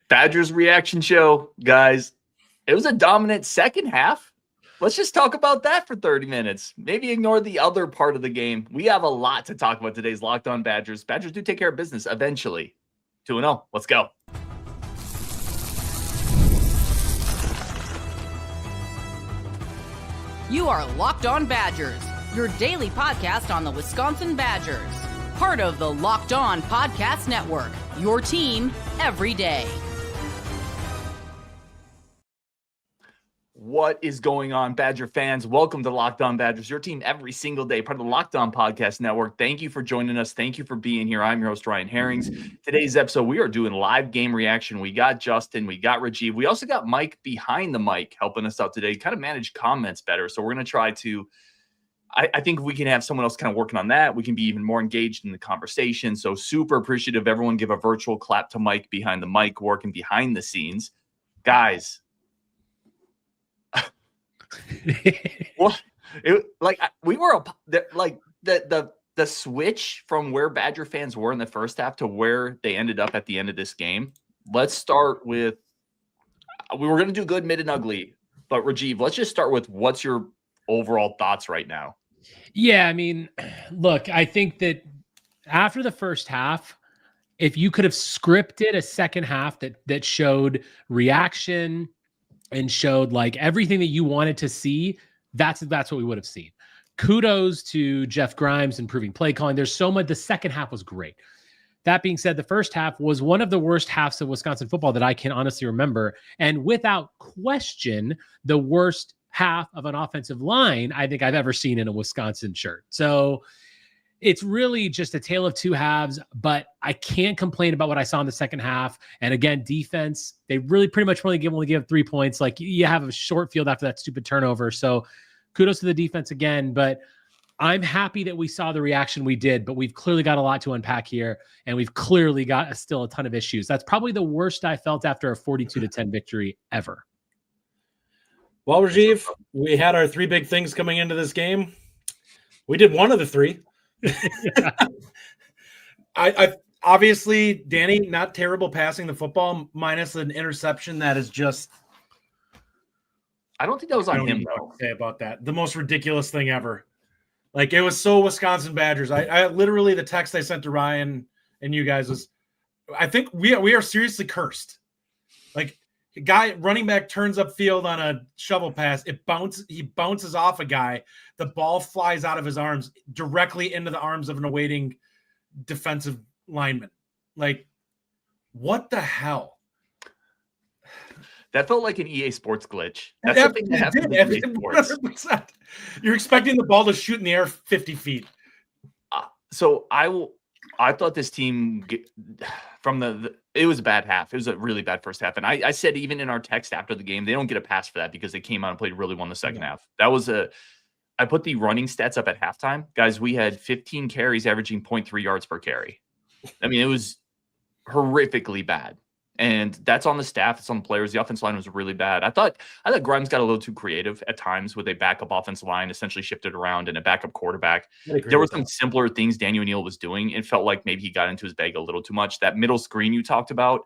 Badgers reaction show, guys. It was a dominant second half. Let's just talk about that for 30 minutes. Maybe ignore the other part of the game. We have a lot to talk about today's Locked On Badgers. Badgers do take care of business eventually. 2-0. Let's go. You are Locked On Badgers, your daily podcast on the Wisconsin Badgers. Part of the Locked On Podcast Network, your team every day. What is going on, Badger fans? Welcome to Locked On Badgers, your team every single day, part of the Locked On Podcast Network. Thank you for joining us. Thank you for being here. I'm your host, Ryan Herrings. Today's episode, we are doing live game reaction. We got Justin, we got Rajiv. We also got Mike behind the mic helping us out today, kind of manage comments better. So we're going to try to, I think we can have someone else kind of working on that. We can be even more engaged in the conversation. So super appreciative. Everyone give a virtual clap to Mike behind the mic, working behind the scenes. Guys, well, we were like the switch from where Badger fans were in the first half to where they ended up at the end of this game. Let's start with, we were going to do good, mid, and ugly, but Rajiv, let's just start with what's your overall thoughts right now? Yeah, I mean, look, I think that after the first half, if you could have scripted a second half that showed reaction and showed like everything that you wanted to see, that's what we would have seen. Kudos to Jeff Grimes improving play calling. There's so much. The second half was great. That being said, the first half was one of the worst halves of Wisconsin football that I can honestly remember. And without question, the worst half of an offensive line I think I've ever seen in a Wisconsin shirt. So it's really just a tale of two halves, but I can't complain about what I saw in the second half. And again, defense, they really pretty much only give 3 points. Like you have a short field after that stupid turnover. So kudos to the defense again, but I'm happy that we saw the reaction we did, but we've clearly got a lot to unpack here. And we've clearly got still a ton of issues. That's probably the worst I felt after a 42-10 victory ever. Well, Rajiv, we had our three big things coming into this game. We did one of the three. I obviously Danny not terrible passing the football minus an interception that is just I don't think that was on him though. Say about that, the most ridiculous thing ever. Like it was so Wisconsin Badgers. I literally the text I sent to Ryan and you guys was, I think we are seriously cursed. Like a guy running back turns upfield on a shovel pass. He bounces off a guy. The ball flies out of his arms directly into the arms of an awaiting defensive lineman. Like, what the hell? That felt like an EA Sports glitch. That's something that happened in EA Sports. 100%. You're expecting the ball to shoot in the air 50 feet. So I thought this team it was a bad half. It was a really bad first half. And I said, even in our text after the game, they don't get a pass for that because they came out and played really well in the second half. I put the running stats up at halftime. Guys, we had 15 carries averaging 0.3 yards per carry. I mean, it was horrifically bad. And that's on the staff. It's on the players. The offensive line was really bad. I thought Grimes got a little too creative at times with a backup offensive line, essentially shifted around, and a backup quarterback. There were some simpler things Daniel O'Neal was doing. It felt like maybe he got into his bag a little too much. That middle screen you talked about,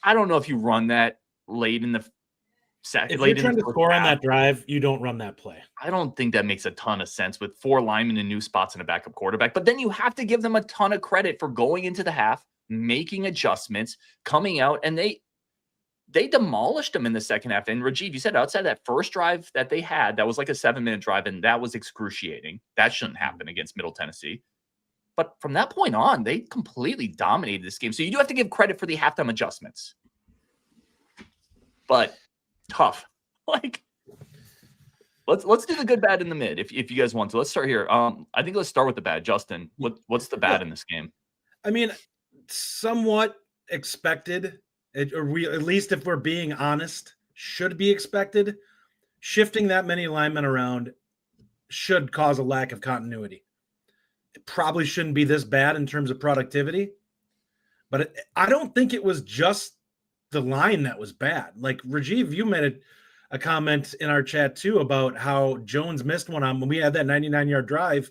I don't know if you run that late in the second. If you're trying to score on that drive, you don't run that play. I don't think that makes a ton of sense with 4 linemen in new spots and a backup quarterback. But then you have to give them a ton of credit for going into the half, making adjustments, coming out, and they demolished them in the second half. And Rajiv, you said outside that first drive that they had, that was like a 7-minute drive, and that was excruciating. That shouldn't happen against Middle Tennessee. But from that point on, they completely dominated this game. So you do have to give credit for the halftime adjustments. But tough. Like, let's do the good, bad, and the mid if you guys want to. Let's start here. I think let's start with the bad. Justin, what's the bad in this game? I mean, somewhat expected, or we, at least if we're being honest, should be expected. Shifting that many linemen around should cause a lack of continuity. It probably shouldn't be this bad in terms of productivity, but I don't think it was just the line that was bad. Like Rajiv, you made a comment in our chat too about how Jones missed one on when we had that 99-yard drive.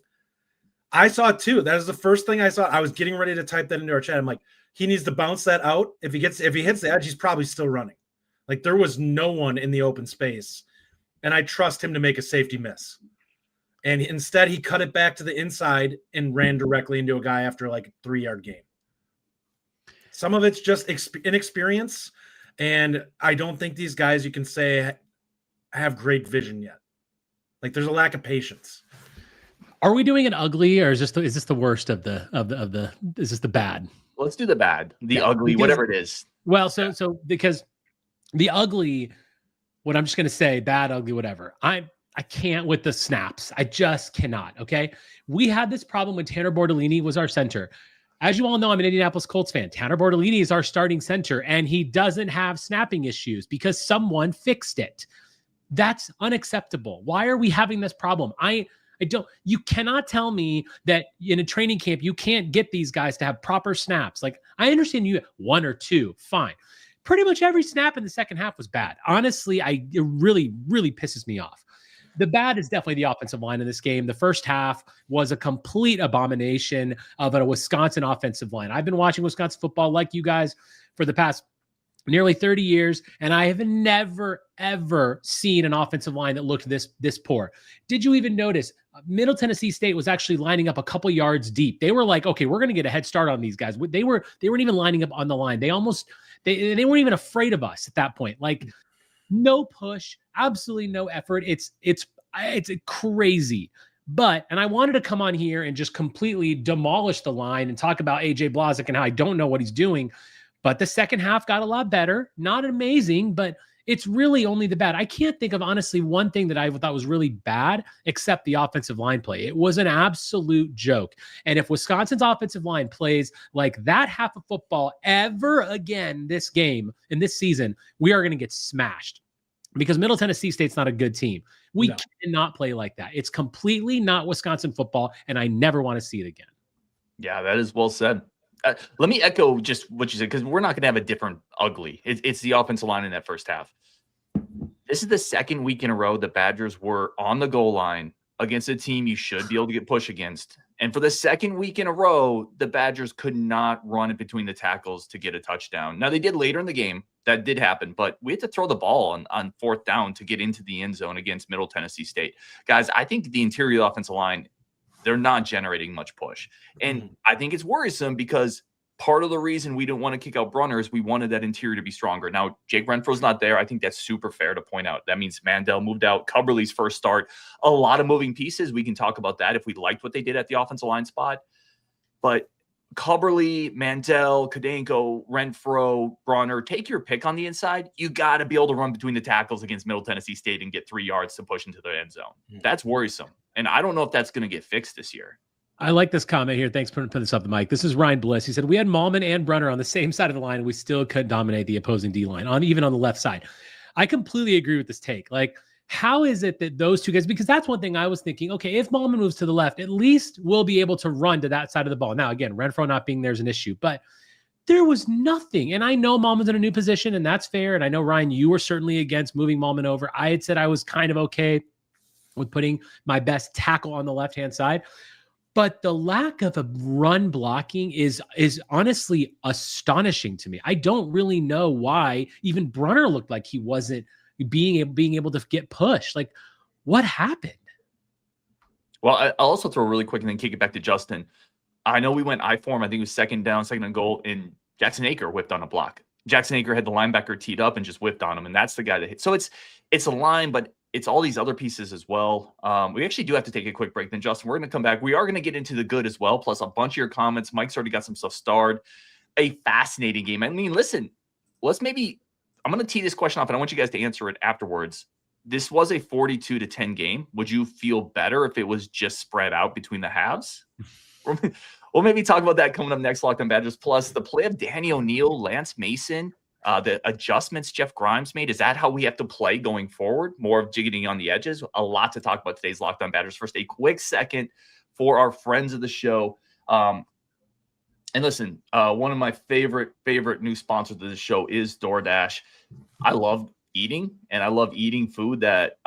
I saw it too. That was the first thing I saw. I was getting ready to type that into our chat. I'm like, he needs to bounce that out. If he hits the edge, he's probably still running. Like there was no one in the open space, and I trust him to make a safety miss. And instead, he cut it back to the inside and ran directly into a guy after like a 3-yard gain. Some of it's just inexperience, and I don't think these guys you can say have great vision yet. Like there's a lack of patience. Are we doing it ugly, or is this the worst of the is this the bad? Let's do the bad, the ugly, whatever it is. Well, so because the ugly, what I'm just going to say, bad, ugly, whatever. I can't with the snaps. I just cannot. Okay. We had this problem when Tanner Bordellini was our center. As you all know, I'm an Indianapolis Colts fan. Tanner Bordellini is our starting center, and he doesn't have snapping issues because someone fixed it. That's unacceptable. Why are we having this problem? You cannot tell me that in a training camp, you can't get these guys to have proper snaps. Like, I understand you 1 or 2, fine. Pretty much every snap in the second half was bad. Honestly, it really, really pisses me off. The bad is definitely the offensive line in this game. The first half was a complete abomination of a Wisconsin offensive line. I've been watching Wisconsin football like you guys for the past nearly 30 years, and I have never, ever seen an offensive line that looked this poor. Did you even notice Middle Tennessee State was actually lining up a couple yards deep? They were like, okay, we're going to get a head start on these guys. They weren't even lining up on the line. They weren't even afraid of us at that point. Like, no push, absolutely no effort. It's crazy. And I wanted to come on here and just completely demolish the line and talk about AJ Blazik and how I don't know what he's doing. But the second half got a lot better. Not amazing, but it's really only the bad. I can't think of, honestly, one thing that I thought was really bad except the offensive line play. It was an absolute joke. And if Wisconsin's offensive line plays like that half of football ever again this game, in this season, we are going to get smashed. Because Middle Tennessee State's not a good team. We cannot play like that. It's completely not Wisconsin football, and I never want to see it again. Yeah, that is well said. Let me echo just what you said, because we're not going to have a different ugly. It's the offensive line in that first half. This is the second week in a row the Badgers were on the goal line against a team you should be able to get push against. And for the second week in a row, the Badgers could not run it between the tackles to get a touchdown. Now, they did later in the game. That did happen, but we had to throw the ball on 4th down to get into the end zone against Middle Tennessee State. Guys, I think the interior offensive line, they're not generating much push. And I think it's worrisome because part of the reason we didn't want to kick out Brunner is we wanted that interior to be stronger. Now, Jake Renfro's not there. I think that's super fair to point out. That means Mandel moved out. Cubberley's first start. A lot of moving pieces. We can talk about that if we liked what they did at the offensive line spot. But Cubberley, Mandel, Kadenko, Renfro, Brunner, take your pick on the inside. You got to be able to run between the tackles against Middle Tennessee State and get 3 yards to push into the end zone. That's worrisome. And I don't know if that's going to get fixed this year. I like this comment here. Thanks for putting this up the mic. This is Ryan Bliss. He said, we had Malman and Brunner on the same side of the line, and we still couldn't dominate the opposing D-line, even on the left side. I completely agree with this take. Like, how is it that those two guys, because that's one thing I was thinking, okay, if Malman moves to the left, at least we'll be able to run to that side of the ball. Now, again, Renfro not being there is an issue, but there was nothing. And I know Malman's in a new position, and that's fair. And I know, Ryan, you were certainly against moving Malman over. I had said I was kind of okay with putting my best tackle on the left-hand side. But the lack of a run blocking is honestly astonishing to me. I don't really know why even Brunner looked like he wasn't being able to get pushed. Like, what happened? Well, I'll also throw really quick and then kick it back to Justin. I know we went I form. I think it was second and goal, and Jackson Aker whipped on a block. Jackson Aker had the linebacker teed up and just whipped on him, and that's the guy that hit. So it's a line, but it's all these other pieces as well. We actually do have to take a quick break. Then, Justin, we're going to come back. We are going to get into the good as well, plus a bunch of your comments. Mike's already got some stuff starred. A fascinating game. I mean, listen, I'm going to tee this question off, and I want you guys to answer it afterwards. This was a 42-10 game. Would you feel better if it was just spread out between the halves? We'll maybe talk about that coming up next, Locked On Badgers. Plus, the play of Danny O'Neal, Lance Mason, the adjustments Jeff Grimes made. Is that how we have to play going forward? More of jigging on the edges? A lot to talk about today's Locked On Badgers. First, a quick second for our friends of the show. And listen, one of my favorite new sponsors of the show is DoorDash. I love eating, and I love eating food that,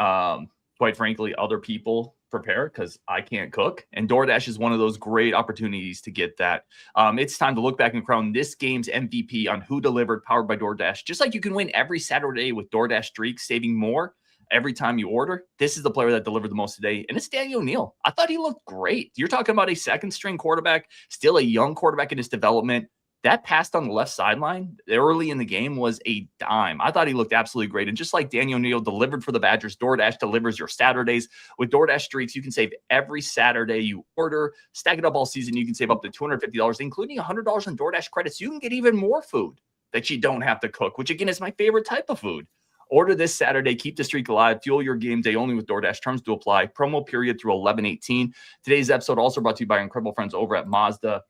quite frankly, other people prepare because I can't cook. And DoorDash is one of those great opportunities to get that. It's time to look back and crown this game's MVP on Who Delivered, powered by DoorDash. Just like you can win every Saturday with DoorDash streaks, saving more every time you order. This is the player that delivered the most today, and it's Daniel O'Neal. I thought he looked great. You're talking about a second-string quarterback, still a young quarterback in his development. That pass on the left sideline early in the game was a dime. I thought he looked absolutely great. And just like Daniel O'Neal delivered for the Badgers, DoorDash delivers your Saturdays. With DoorDash streaks, you can save every Saturday you order. Stack it up all season. You can save up to $250, including $100 in DoorDash credits. You can get even more food that you don't have to cook, which, again, is my favorite type of food. Order this Saturday. Keep the streak alive. Fuel your game day only with DoorDash. Terms to apply. Promo period through 11/18. Today's episode also brought to you by our incredible friends over at Mazda.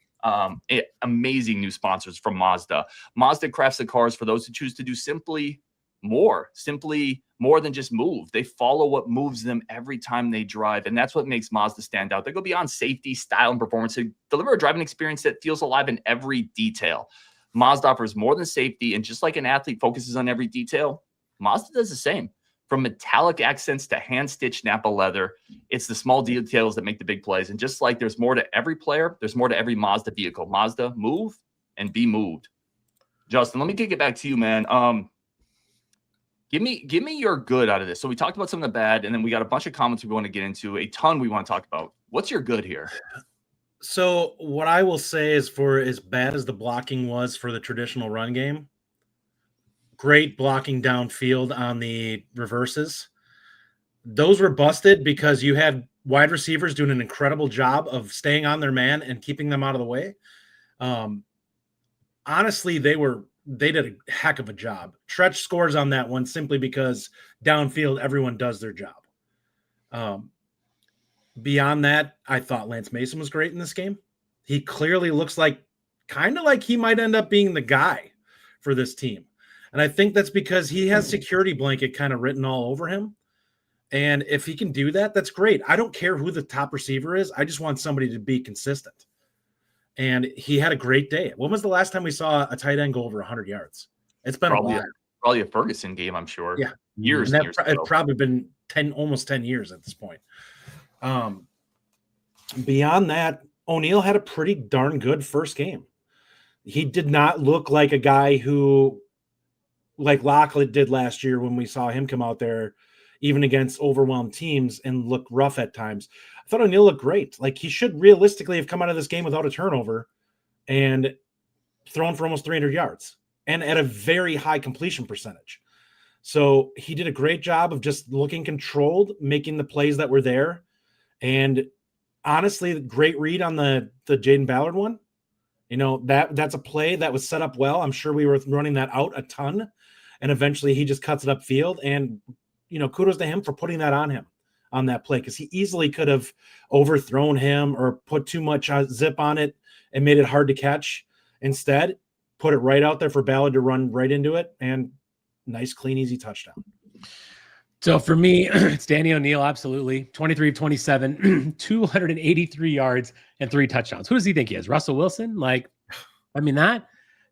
Amazing new sponsors from Mazda. Mazda crafts the cars for those who choose to do simply more than just move. They follow what moves them every time they drive, and that's what makes Mazda stand out. They go beyond safety, style, and performance to deliver a driving experience that feels alive in every detail. Mazda offers more than safety, and just like an athlete focuses on every detail, Mazda does the same. From metallic accents to hand-stitched Napa leather, it's the small details that make the big plays. And just like there's more to every player, there's more to every Mazda vehicle. Mazda, move and be moved. Justin, let me kick it back to you, man. Give me your good out of this. So we talked about some of the bad, and then we got a bunch of comments we want to get into, a ton we want to talk about. What's your good here? So what I will say is, for as bad as the blocking was for the traditional run game, great blocking downfield on the reverses. Those were busted because you had wide receivers doing an incredible job of staying on their man and keeping them out of the way. Honestly, they did a heck of a job. Tretch scores on that one simply because downfield, everyone does their job. Beyond that, I thought Lance Mason was great in this game. He clearly looks kind of like he might end up being the guy for this team. And I think that's because he has security blanket kind of written all over him. And if he can do that, that's great. I don't care who the top receiver is. I just want somebody to be consistent. And he had a great day. When was the last time we saw a tight end go over 100 yards? It's been a while. Probably a Ferguson game, I'm sure. Yeah. Years. It's probably been almost 10 years at this point. Beyond that, O'Neal had a pretty darn good first game. He did not look like a guy who, like Lockett did last year when we saw him come out there, even against overwhelmed teams, and look rough at times. I thought O'Neal looked great. Like, he should realistically have come out of this game without a turnover and thrown for almost 300 yards and at a very high completion percentage. So he did a great job of just looking controlled, making the plays that were there. And honestly, great read on the Jaden Ballard one. You know, that's a play that was set up well. I'm sure we were running that out a ton. And eventually he just cuts it upfield. And, you know, kudos to him for putting that on him on that play, because he easily could have overthrown him or put too much zip on it and made it hard to catch. Instead, put it right out there for Ballard to run right into it. And nice, clean, easy touchdown. So for me, it's Danny O'Neal, absolutely. 23 of 27, 283 yards and 3 touchdowns. Who does he think he is? Russell Wilson?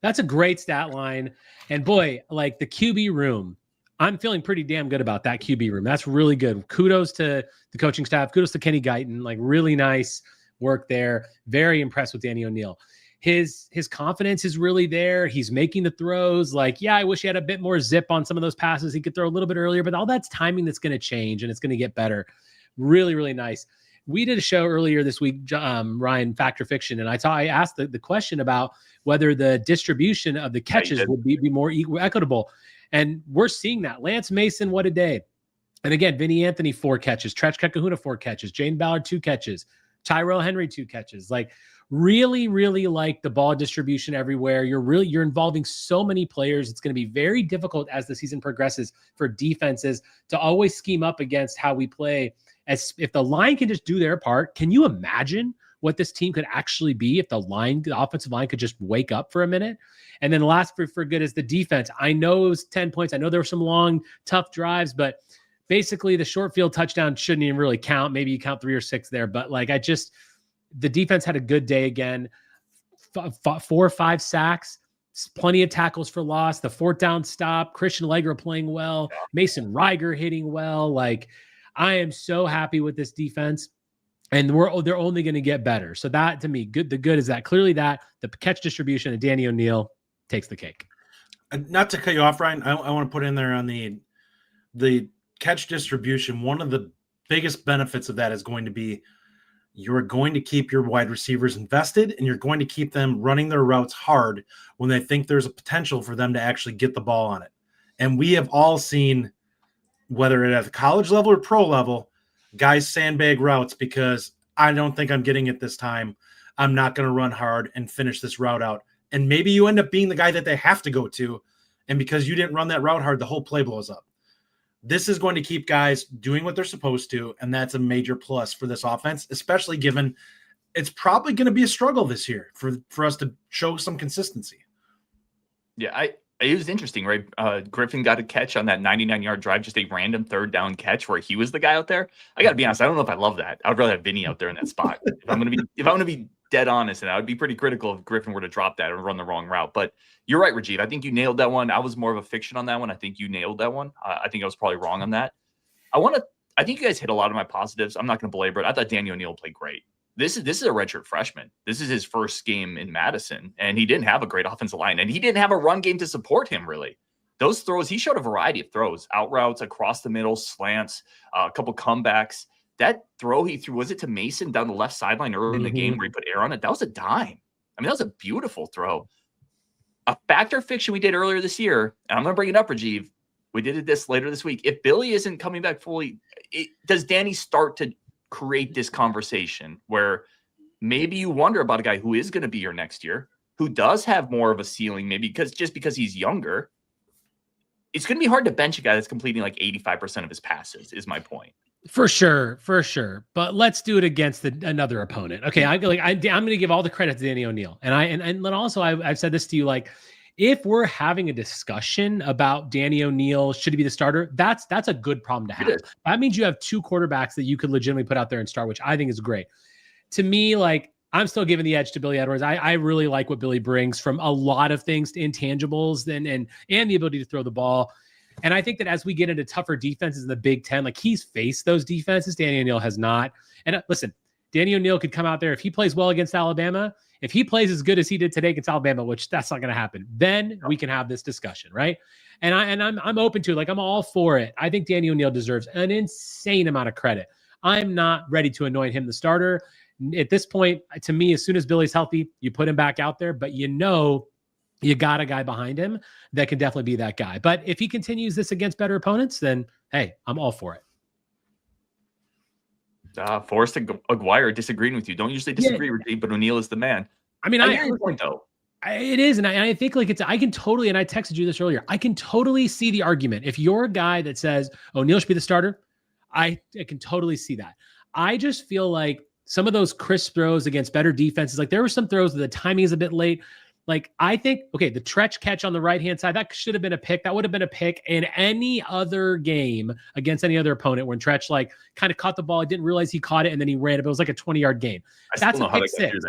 That's a great stat line. And boy, like the QB room, I'm feeling pretty damn good about that QB room. That's really good. Kudos to the coaching staff. Kudos to Kenny Guyton. Like, really nice work there. Very impressed with Danny O'Neal. His confidence is really there. He's making the throws. Like, yeah, I wish he had a bit more zip on some of those passes. He could throw a little bit earlier, but all that's timing that's going to change, and it's going to get better. Really, really nice. We did a show earlier this week, Ryan, Fact or Fiction, and I asked the question about whether the distribution of the catches would be more equitable. And we're seeing that. Lance Mason, what a day. And again, Vinny Anthony, 4 catches. Tretch Kakahuna, 4 catches. Jane Ballard, 2 catches. Tyrell Henry, 2 catches. Like, really, really like the ball distribution everywhere. You're involving so many players. It's going to be very difficult as the season progresses for defenses to always scheme up against how we play. As if the line can just do their part, can you imagine what this team could actually be if the offensive line could just wake up for a minute? And then last for good is the defense. I know it was 10 points. I know there were some long, tough drives, but basically the short field touchdown shouldn't even really count. Maybe you count 3 or 6 there, but like, the defense had a good day again. 4 or 5 sacks, plenty of tackles for loss, the 4th down stop, Christian Allegra playing well, Mason Reiger hitting well. Like, I am so happy with this defense. And they're only going to get better. So that, to me, good. The good is that clearly that the catch distribution of Danny O'Neill takes the cake. Not to cut you off, Ryan, I want to put in there on the catch distribution. One of the biggest benefits of that is going to be you're going to keep your wide receivers invested, and you're going to keep them running their routes hard when they think there's a potential for them to actually get the ball on it. And we have all seen, whether it at the college level or pro level, guys sandbag routes because I don't think I'm getting it this time. I'm not going to run hard and finish this route out. And maybe you end up being the guy that they have to go to. And because you didn't run that route hard, the whole play blows up. This is going to keep guys doing what they're supposed to. And that's a major plus for this offense, especially given it's probably going to be a struggle this year for us to show some consistency. Yeah, it was interesting, right? Griffin got a catch on that 99-yard drive, just a random third down catch where he was the guy out there. I got to be honest, I don't know if I love that. I would rather have Vinny out there in that spot. If I'm going to be dead honest, and I would be pretty critical if Griffin were to drop that or run the wrong route. But you're right, Rajiv. I think you nailed that one. I was more of a fiction on that one. I think you nailed that one. I think I was probably wrong on that. I think you guys hit a lot of my positives. I'm not going to belabor it. I thought Danny O'Neill played great. This is a redshirt freshman. This is his first game in Madison, and he didn't have a great offensive line, and he didn't have a run game to support him, really. Those throws, he showed a variety of throws, out routes, across the middle, slants, a couple comebacks. That throw he threw, was it to Mason down the left sideline early in the game where he put air on it? That was a dime. I mean, that was a beautiful throw. A factor fiction we did earlier this year, and I'm going to bring it up, Rajiv. We did this later this week. If Billy isn't coming back fully, does Danny start to create this conversation where maybe you wonder about a guy who is going to be your next year, who does have more of a ceiling, maybe because he's younger? It's going to be hard to bench a guy that's completing like 85% of his passes, is my point. For sure. But let's do it against another opponent. Okay, I'm going to give all the credit to Danny O'Neill, and then also I've said this to you, like, if we're having a discussion about Danny O'Neill, should he be the starter? That's a good problem to have. That means you have two quarterbacks that you could legitimately put out there and start, which I think is great. To me, like, I'm still giving the edge to Billy Edwards. I really like what Billy brings from a lot of things to intangibles and the ability to throw the ball. And I think that as we get into tougher defenses in the Big Ten, like, he's faced those defenses, Danny O'Neill has not. And listen, Danny O'Neill could come out there if he plays well against Alabama. If he plays as good as he did today against Alabama, which that's not going to happen, then we can have this discussion, right? And I'm open to it. Like, I'm all for it. I think Danny O'Neill deserves an insane amount of credit. I'm not ready to anoint him the starter at this point. To me, as soon as Billy's healthy, you put him back out there. But you got a guy behind him that can definitely be that guy. But if he continues this against better opponents, then hey, I'm all for it. Forrest Aguirre disagreeing with you. Don't usually disagree with me, but O'Neill is the man. I mean, I hear your point though. It is, and I think like I can totally, and I texted you this earlier, I can totally see the argument. If you're a guy that says O'Neill should be the starter, I can totally see that. I just feel like some of those crisp throws against better defenses, like there were some throws that the timing is a bit late. Like, I think, okay, the Tretch catch on the right-hand side, that should have been a pick. That would have been a pick in any other game against any other opponent when Tretch, like, kind of caught the ball, didn't realize he caught it, and then he ran it. It was like a 20-yard gain. That's a pick six.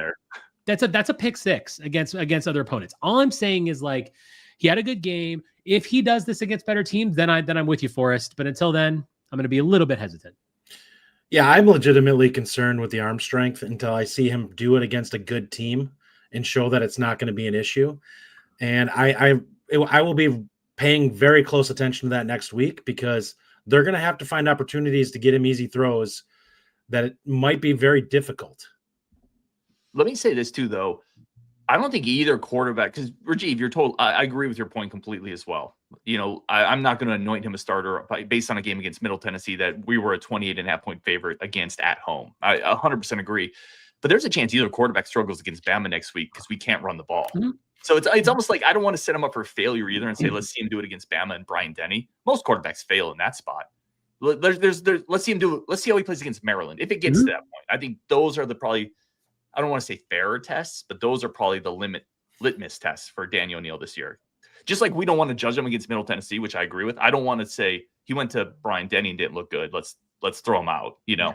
That's a pick six against other opponents. All I'm saying is, like, he had a good game. If he does this against better teams, then I'm with you, Forrest. But until then, I'm going to be a little bit hesitant. Yeah, I'm legitimately concerned with the arm strength until I see him do it against a good team and show that it's not going to be an issue. And I will be paying very close attention to that next week, because they're going to have to find opportunities to get him easy throws that it might be very difficult. Let me say this too, though. I don't think either quarterback, because Rajiv, you're told, I agree with your point completely as well. You know, I'm not going to anoint him a starter based on a game against Middle Tennessee that we were a 28.5 point favorite against at home. I 100% agree. But there's a chance either quarterback struggles against Bama next week because we can't run the ball. Mm-hmm. So it's almost like I don't want to set him up for failure either and say, let's see him do it against Bama and Bryant Denny. Most quarterbacks fail in that spot. Let's see him do it. Let's see how he plays against Maryland. If it gets to that point, I think those are probably, I don't want to say fairer tests, but those are probably the litmus tests for Danny O'Neill this year. Just like we don't want to judge him against Middle Tennessee, which I agree with. I don't want to say he went to Bryant Denny and didn't look good. Let's throw him out, you know?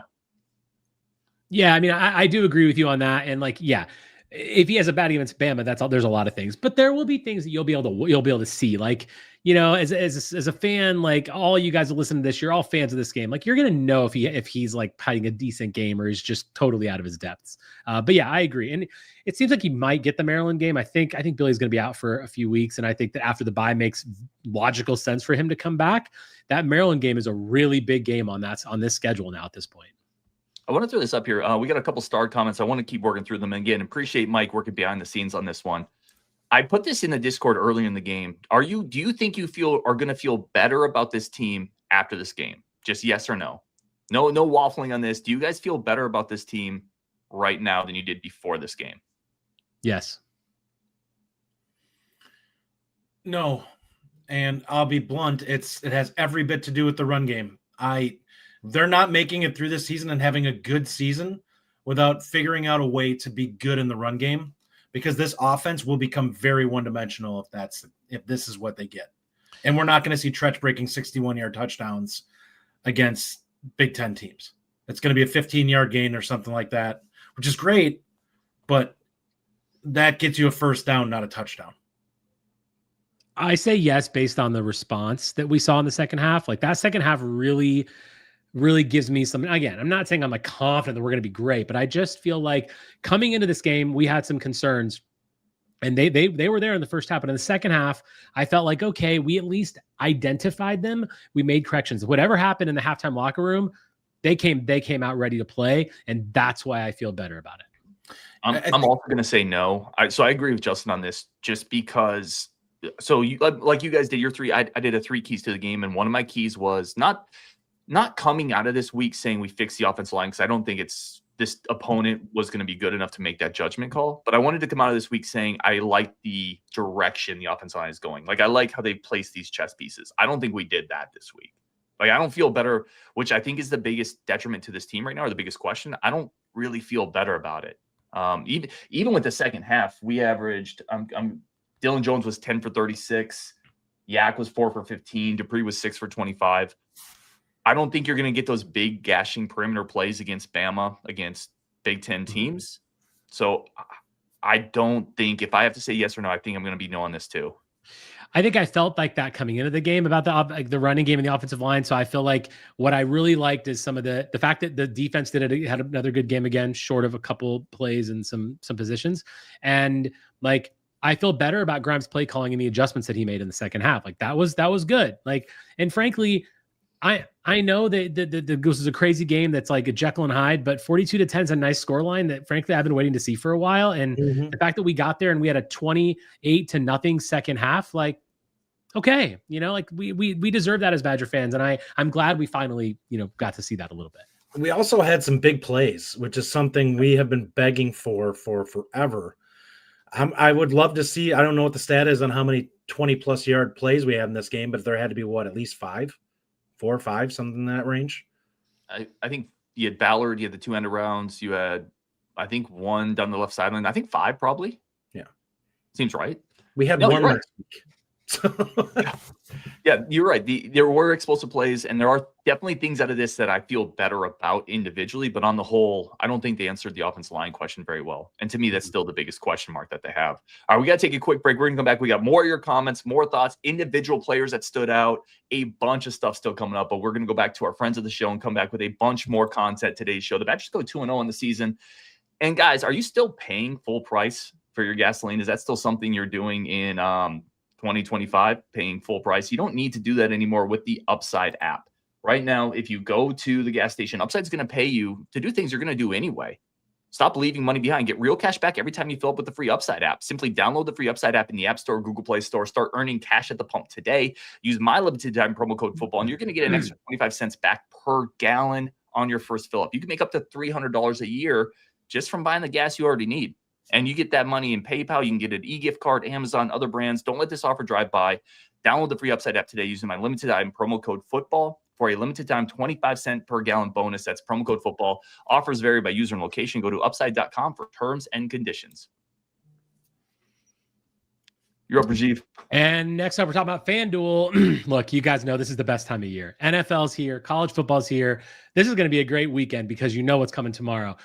Yeah, I mean, I do agree with you on that. And like, yeah, if he has a bad game against Bama, that's all. There's a lot of things, but there will be things that you'll be able to see. Like, you know, as a fan, like all you guys that listen to this, you're all fans of this game. Like, you're gonna know if he's like playing a decent game or he's just totally out of his depths. But yeah, I agree, and it seems like he might get the Maryland game. I think Billy's gonna be out for a few weeks, and I think that after the bye makes logical sense for him to come back. That Maryland game is a really big game on this schedule now at this point. I want to throw this up here. We got a couple star comments. I want to keep working through them. And again, appreciate Mike working behind the scenes on this one. I put this in the Discord early in the game. Do you think you are going to feel better about this team after this game? Just yes or no? No waffling on this. Do you guys feel better about this team right now than you did before this game? Yes. No. And I'll be blunt. It has every bit to do with the run game. They're not making it through this season and having a good season without figuring out a way to be good in the run game, because this offense will become very one-dimensional if this is what they get. And we're not going to see Tretch breaking 61-yard touchdowns against Big Ten teams. It's going to be a 15-yard gain or something like that, which is great, but that gets you a first down, not a touchdown. I say yes based on the response that we saw in the second half. Like, that second half really gives me some. Again, I'm not saying I'm like confident that we're going to be great, but I just feel like coming into this game, we had some concerns, and they were there in the first half. But in the second half, I felt like, okay, we at least identified them. We made corrections. Whatever happened in the halftime locker room, they came out ready to play, and that's why I feel better about it. I'm also going to say no. So I agree with Justin on this, just because. So you, like you guys did your three, I did a 3 keys to the game, and one of my keys was not coming out of this week saying we fixed the offensive line, because I don't think this opponent was going to be good enough to make that judgment call. But I wanted to come out of this week saying I like the direction the offensive line is going. Like, I like how they placed these chess pieces. I don't think we did that this week. Like, I don't feel better, which I think is the biggest detriment to this team right now, or the biggest question. I don't really feel better about it. Even with the second half, we averaged. Dylan Jones was 10 for 36. Yak was 4 for 15. Dupree was 6 for 25. I don't think you're going to get those big gashing perimeter plays against Bama, against Big Ten teams. So I don't think, if I have to say yes or no, I think I'm going to be no on this too. I think I felt like that coming into the game about the running game and the offensive line. So I feel like what I really liked is some of the fact that the defense had another good game again, short of a couple plays and some positions. And like, I feel better about Grimes' play calling and the adjustments that he made in the second half. Like, that was good. Like, and frankly, I know that this is a crazy game that's like a Jekyll and Hyde, but 42-10 is a nice scoreline that frankly I've been waiting to see for a while. And the fact that we got there and we had a 28-0 second half, like, okay, you know, like we deserve that as Badger fans, and I'm glad we finally, you know, got to see that a little bit. We also had some big plays, which is something we have been begging for forever. I would love to see. I don't know what the stat is on how many 20+ yard plays we had in this game, but there had to be at least 4 or 5, something in that range. I think you had Ballard, you had the 2 end arounds, you had, I think, 1 down the left sideline. I think 5 probably. Yeah, seems right. We had one last week. Yeah, you're right. There were explosive plays, and there are definitely things out of this that I feel better about individually. But on the whole, I don't think they answered the offensive line question very well. And to me, that's still the biggest question mark that they have. All right, we got to take a quick break. We're going to come back. We got more of your comments, more thoughts, individual players that stood out, a bunch of stuff still coming up. But we're going to go back to our friends of the show and come back with a bunch more content today's show. The Badgers go 2-0 in the season. And guys, are you still paying full price for your gasoline? Is that still something you're doing in 2025, paying full price? You don't need to do that anymore with the Upside app. Right now, if you go to the gas station, Upside's going to pay you to do things you're going to do anyway. Stop leaving money behind. Get real cash back every time you fill up with the free Upside app. Simply download the free Upside app in the App Store or Google Play Store. Start earning cash at the pump today. Use my limited time promo code football, and you're going to get an extra 25 cents back per gallon on your first fill up. You can make up to $300 a year just from buying the gas you already need. And you get that money in PayPal. You can get an e-gift card, Amazon, other brands. Don't let this offer drive by. Download the free Upside app today using my limited time promo code football for a limited time 25-cent per gallon bonus. That's promo code football. Offers vary by user and location. Go to upside.com for terms and conditions. You're up, Rajiv. And next up, we're talking about FanDuel. Look, you guys know this is the best time of year. NFL's here. College football's here. This is going to be a great weekend because you know what's coming tomorrow.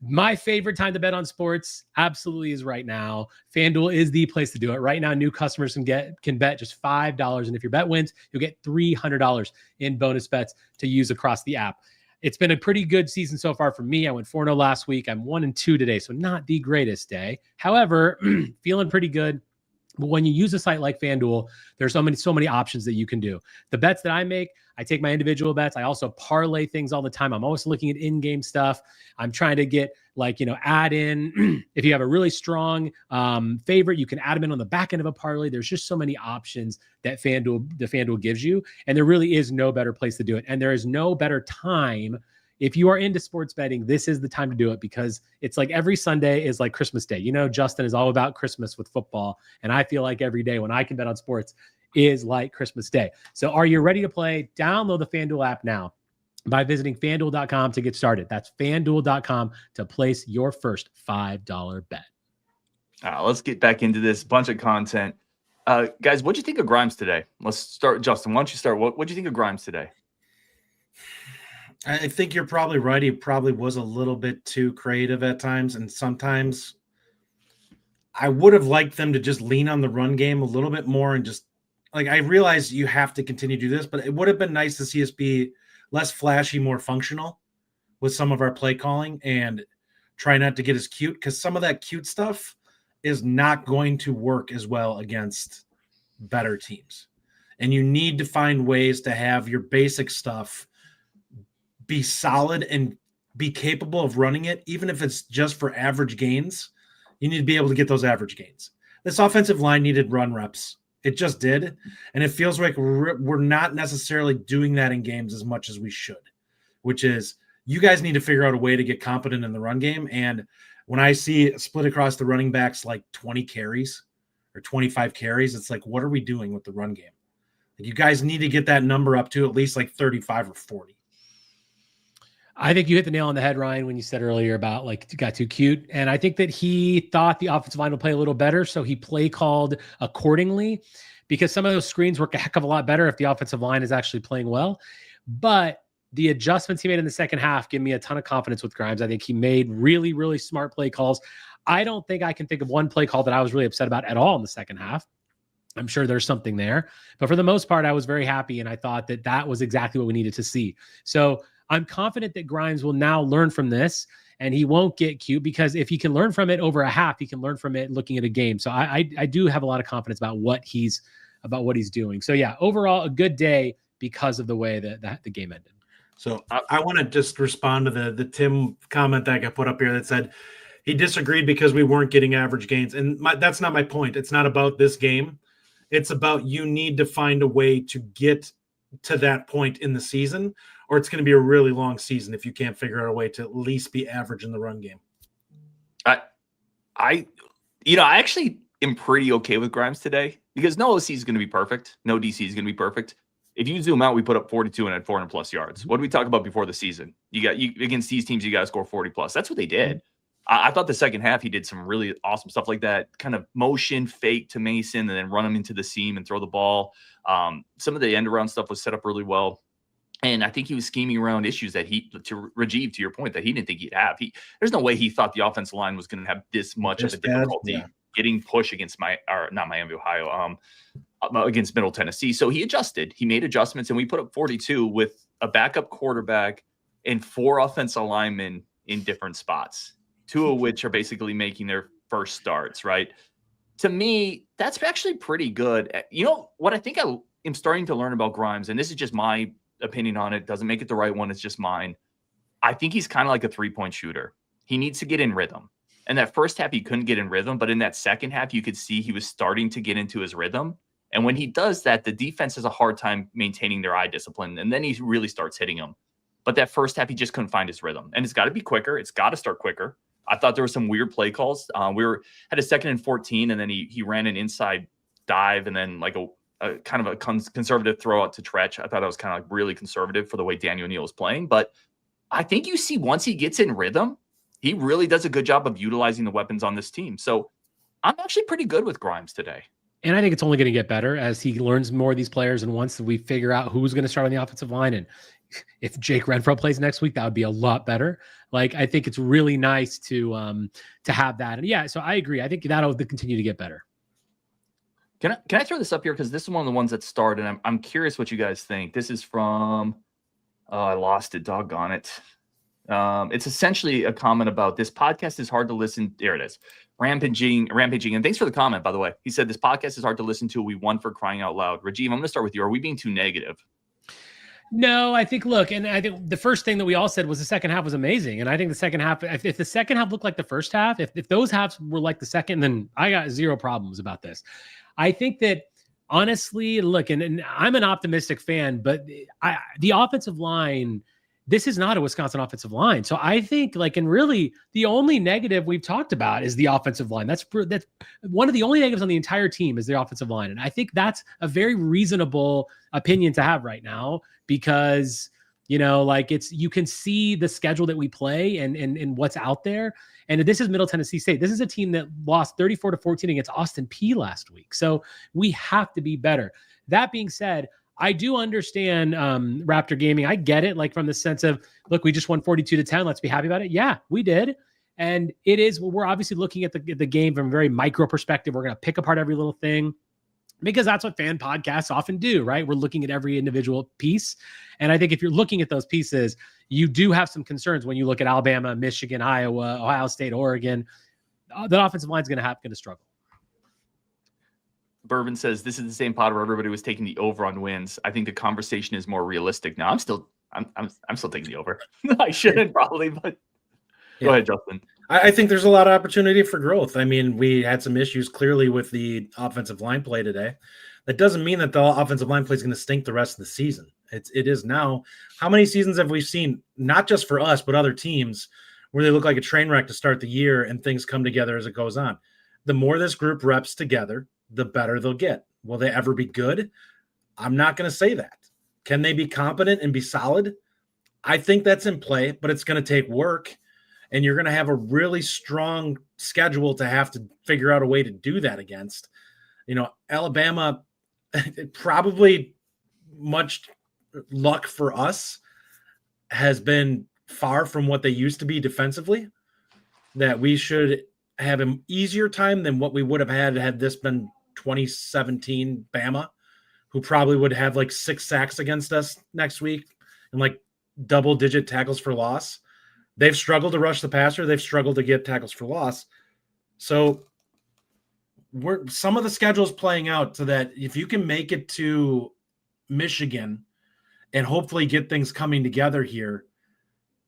My favorite time to bet on sports absolutely is right now. FanDuel is the place to do it. Right now, new customers can bet just $5. And if your bet wins, you'll get $300 in bonus bets to use across the app. It's been a pretty good season so far for me. I went 4-0 last week. I'm 1-2 today, so not the greatest day. However, feeling pretty good. But when you use a site like FanDuel, there's so many options that you can do. The bets that I make, I take my individual bets. I also parlay things all the time. I'm always looking at in-game stuff. I'm trying to get add in. If you have a really strong favorite, you can add them in on the back end of a parlay. There's just so many options that FanDuel gives you. And there really is no better place to do it. And there is no better time. If you are into sports betting, this is the time to do it, because it's like every Sunday is like Christmas Day. Justin is all about Christmas with football. And I feel like every day when I can bet on sports is like Christmas Day. So are you ready to play? Download the FanDuel app now by visiting FanDuel.com to get started. That's FanDuel.com to place your first $5 bet. Let's get back into this bunch of content. Guys, what'd you think of Grimes today? Let's start. Justin, why don't you start? What'd you think of Grimes today? I think you're probably right. He probably was a little bit too creative at times. And sometimes I would have liked them to just lean on the run game a little bit more. And just I realize you have to continue to do this, but it would have been nice to see us be less flashy, more functional with some of our play calling and try not to get as cute, because some of that cute stuff is not going to work as well against better teams. And you need to find ways to have your basic stuff be solid and be capable of running it, even if it's just for average gains. You need to be able to get those average gains. This offensive line needed run reps. It just did. And it feels like we're not necessarily doing that in games as much as we should, which is you guys need to figure out a way to get competent in the run game. And when I see split across the running backs like 20 carries or 25 carries, it's like, what are we doing with the run game? You guys need to get that number up to at least like 35 or 40. I think you hit the nail on the head, Ryan, when you said earlier about it got too cute. And I think that he thought the offensive line would play a little better, so he play called accordingly, because some of those screens work a heck of a lot better if the offensive line is actually playing well. But the adjustments he made in the second half give me a ton of confidence with Grimes. I think he made really, really smart play calls. I don't think I can think of one play call that I was really upset about at all in the second half. I'm sure there's something there. But for the most part, I was very happy, and I thought that was exactly what we needed to see. So I'm confident that Grimes will now learn from this, and he won't get cute, because if he can learn from it over a half, he can learn from it looking at a game. So I do have a lot of confidence about what he's doing. So yeah, overall a good day because of the way that the game ended. So I want to just respond to the Tim comment that got put up here that said he disagreed because we weren't getting average gains. And that's not my point. It's not about this game. It's about you need to find a way to get to that point in the season, or it's going to be a really long season if you can't figure out a way to at least be average in the run game. I actually am pretty okay with Grimes today, because no OC is going to be perfect. No DC is going to be perfect. If you zoom out, we put up 42 and had 400 plus yards. What did we talk about before the season? You against these teams, you got to score 40 plus. That's what they did. I thought the second half, he did some really awesome stuff like that, kind of motion fake to Mason and then run him into the seam and throw the ball. Some of the end around stuff was set up really well. And I think he was scheming around issues that to Rajiv, to your point, that he didn't think he'd have. There's no way he thought the offensive line was going to have this much of a difficulty getting push against against Middle Tennessee. So he adjusted. He made adjustments, and we put up 42 with a backup quarterback and 4 offensive linemen in different spots, 2 of which are basically making their first starts, right? To me, that's actually pretty good. You know what I think I am starting to learn about Grimes, and this is just my opinion on it, doesn't make it the right one, it's just mine. I think he's kind of like a 3-point shooter. He needs to get in rhythm. And that first half, he couldn't get in rhythm, but in that second half, you could see he was starting to get into his rhythm. And when he does that, the defense has a hard time maintaining their eye discipline, and then he really starts hitting them. But that first half, he just couldn't find his rhythm. And it's got to be quicker. It's got to start quicker. I thought there were some weird play calls. We had a 2nd and 14, and then he ran an inside dive, and then like a kind of a conservative throw out to Tretch. I thought that was kind of like really conservative for the way Daniel Neal was playing. But I think you see once he gets in rhythm, he really does a good job of utilizing the weapons on this team. So I'm actually pretty good with Grimes today. And I think it's only going to get better as he learns more of these players. And once we figure out who's going to start on the offensive line and if Jake Renfro plays next week, that would be a lot better. Like, I think it's really nice to have that. And yeah, so I agree. I think that'll continue to get better. Can I throw this up here? Because this is one of the ones that started. And I'm curious what you guys think. This is from, I lost it. Doggone it. It's essentially a comment about this podcast is hard to listen. There it is. Rampaging. And thanks for the comment, by the way. He said this podcast is hard to listen to. We won for crying out loud. Rajiv, I'm going to start with you. Are we being too negative? No, I think, look, and I think the first thing that we all said was the second half was amazing. And I think the second half, if the second half looked like the first half, if those halves were like the second, then I got zero problems about this. I think that honestly, look, and I'm an optimistic fan, but the offensive line, this is not a Wisconsin offensive line. So I think, like, and really the only negative we've talked about is the offensive line. That's one of the only negatives on the entire team is the offensive line. And I think that's a very reasonable opinion to have right now because, you know, like you can see the schedule that we play and what's out there. And this is Middle Tennessee State. This is a team that lost 34-14 against Austin Peay last week. So we have to be better. That being said, I do understand Raptor Gaming. I get it, like from the sense of, look, we just won 42-10. Let's be happy about it. Yeah, we did. And it is, we're obviously looking at the game from a very micro perspective. We're going to pick apart every little thing because that's what fan podcasts often do, right? We're looking at every individual piece. And I think if you're looking at those pieces, you do have some concerns when you look at Alabama, Michigan, Iowa, Ohio State, Oregon. The offensive line is going to struggle. Bourbon says this is the same pod where everybody was taking the over on wins. I think the conversation is more realistic now. I'm still taking the over. I shouldn't probably, but go ahead, Justin. I think there's a lot of opportunity for growth. I mean, we had some issues clearly with the offensive line play today. That doesn't mean that the offensive line play is going to stink the rest of the season. It is now. How many seasons have we seen, not just for us, but other teams, where they look like a train wreck to start the year and things come together as it goes on? The more this group reps together, the better they'll get. Will they ever be good? I'm not going to say that. Can they be competent and be solid? I think that's in play, but it's going to take work, and you're going to have a really strong schedule to have to figure out a way to do that against. You know, Alabama, probably much luck for us, has been far from what they used to be defensively, that we should have an easier time than what we would have had this been 2017 Bama, who probably would have like 6 sacks against us next week and like double-digit tackles for loss. They've struggled to rush the passer. They've struggled to get tackles for loss. So some of the schedule's playing out so that if you can make it to Michigan and hopefully get things coming together here,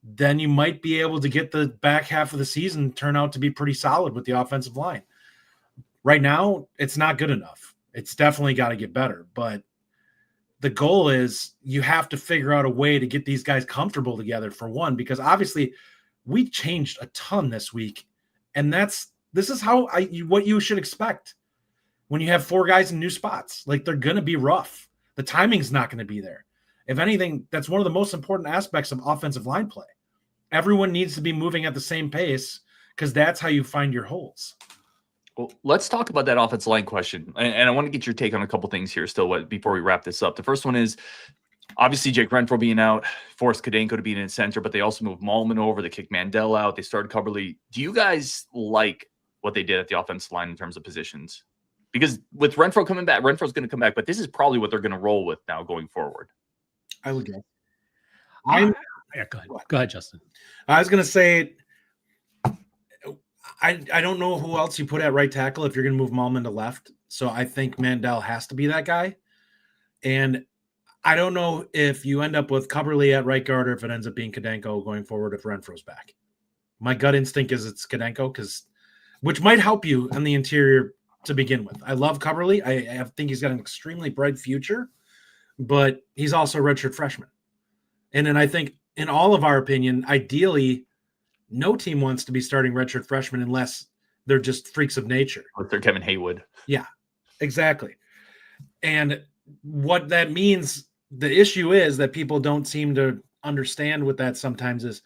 then you might be able to get the back half of the season turn out to be pretty solid with the offensive line. Right now, it's not good enough. It's definitely got to get better. But the goal is you have to figure out a way to get these guys comfortable together, for one, because obviously we changed a ton this week. And this is how what you should expect when you have 4 guys in new spots. Like, they're going to be rough. The timing's not going to be there. If anything, that's one of the most important aspects of offensive line play. Everyone needs to be moving at the same pace because that's how you find your holes. Well, let's talk about that offensive line question. And I want to get your take on a couple things here still before we wrap this up. The first one is obviously Jake Renfro being out, forced Kadenko to be in center, but they also moved Malman over. They kicked Mandel out. They started Coverly. Do you guys like what they did at the offensive line in terms of positions? Because with Renfro coming back, Renfro's going to come back, but this is probably what they're going to roll with now going forward. I would guess. Go ahead, Justin. I was going to say, I don't know who else you put at right tackle if you're going to move Malman to left. So I think Mandel has to be that guy. And I don't know if you end up with Coverly at right guard or if it ends up being Kadenko going forward if Renfro's back. My gut instinct is it's Kadenko, which might help you in the interior to begin with. I love Coverly. I think he's got an extremely bright future, but he's also a redshirt freshman. And then I think, in all of our opinion, ideally, no team wants to be starting redshirt freshmen unless they're just freaks of nature. Or they're Kevin Haywood. Yeah, exactly. And what that means, the issue is that people don't seem to understand with that sometimes is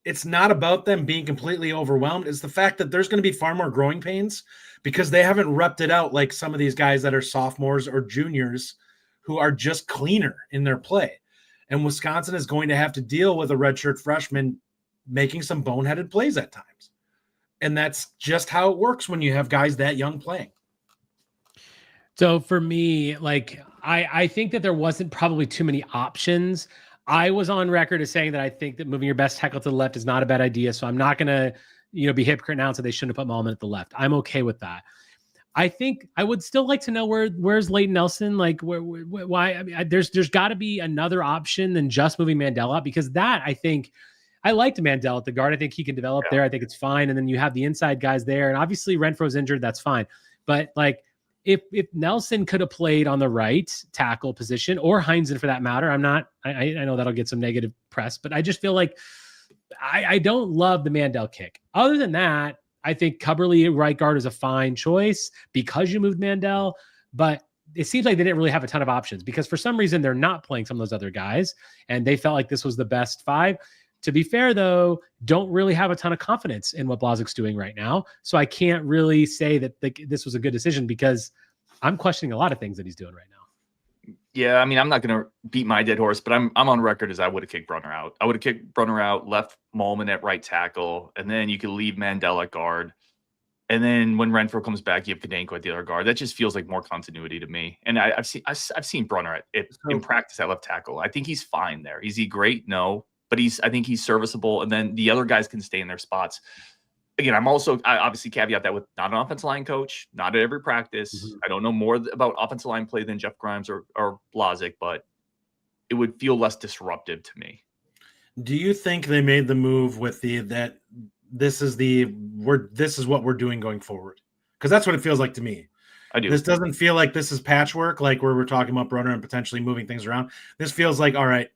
it's not about them being completely overwhelmed. It's the fact that there's going to be far more growing pains because they haven't repped it out like some of these guys that are sophomores or juniors who are just cleaner in their play. And Wisconsin is going to have to deal with a redshirt freshman making some boneheaded plays at times. And that's just how it works when you have guys that young playing. So for me, like, I think that there wasn't probably too many options. I was on record as saying that I think that moving your best tackle to the left is not a bad idea. So I'm not going to, be hypocrite now and say they shouldn't have put Malman at the left. I'm okay with that. I think I would still like to know where's Leighton Nelson? Like, why? I mean, there's got to be another option than just moving Mandel out, because that, I think, I liked Mandel at the guard. I think he can develop there. I think it's fine. And then you have the inside guys there. And obviously Renfro's injured. That's fine. But like, if Nelson could have played on the right tackle position, or Heinzen for that matter, I know that'll get some negative press, but I just feel like I don't love the Mandel kick. Other than that, I think Cubberly right guard is a fine choice because you moved Mandel, but it seems like they didn't really have a ton of options because for some reason they're not playing some of those other guys, and they felt like this was the best five. To be fair, though, don't really have a ton of confidence in what Blazek's doing right now. So I can't really say that this was a good decision because I'm questioning a lot of things that he's doing right now. Yeah, I mean, I'm not going to beat my dead horse, but I'm on record as I would have kicked Brunner out. I would have kicked Brunner out, left Malman at right tackle, and then you could leave Mandel at guard. And then when Renfro comes back, you have Kadenko at the other guard. That just feels like more continuity to me. And I've seen Brunner in practice at left tackle. I think he's fine there. Is he great? No. But I think he's serviceable, and then the other guys can stay in their spots. Again, I obviously caveat that with not an offensive line coach, not at every practice. Mm-hmm. I don't know more about offensive line play than Jeff Grimes or Blazek, but it would feel less disruptive to me. Do you think they made the move with this is what we're doing going forward? Because that's what it feels like to me. I do. This doesn't feel like this is patchwork, like where we're talking about Brunner and potentially moving things around. This feels like, all right,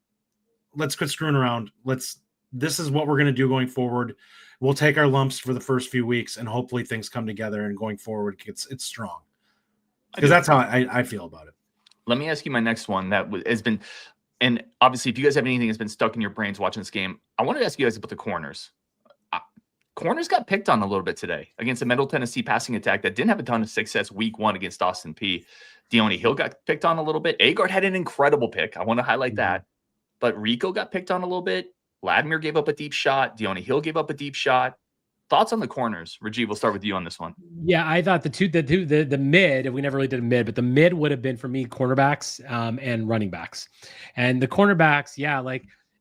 let's quit screwing around. This is what we're going to do going forward. We'll take our lumps for the first few weeks and hopefully things come together and going forward it's strong. Because that's how I feel about it. Let me ask you my next one that has been, and obviously if you guys have anything that's been stuck in your brains watching this game, I wanted to ask you guys about the corners. Corners got picked on a little bit today against a Middle Tennessee passing attack that didn't have a ton of success week one against Austin Peay. Deone Hill got picked on a little bit. Agard had an incredible pick. I want to highlight that. But Rico got picked on a little bit. Vladimir gave up a deep shot. Deone Hill gave up a deep shot. Thoughts on the corners? Rajiv, we'll start with you on this one. Yeah, I thought the mid, we never really did a mid, but the mid would have been for me cornerbacks and running backs. And the cornerbacks,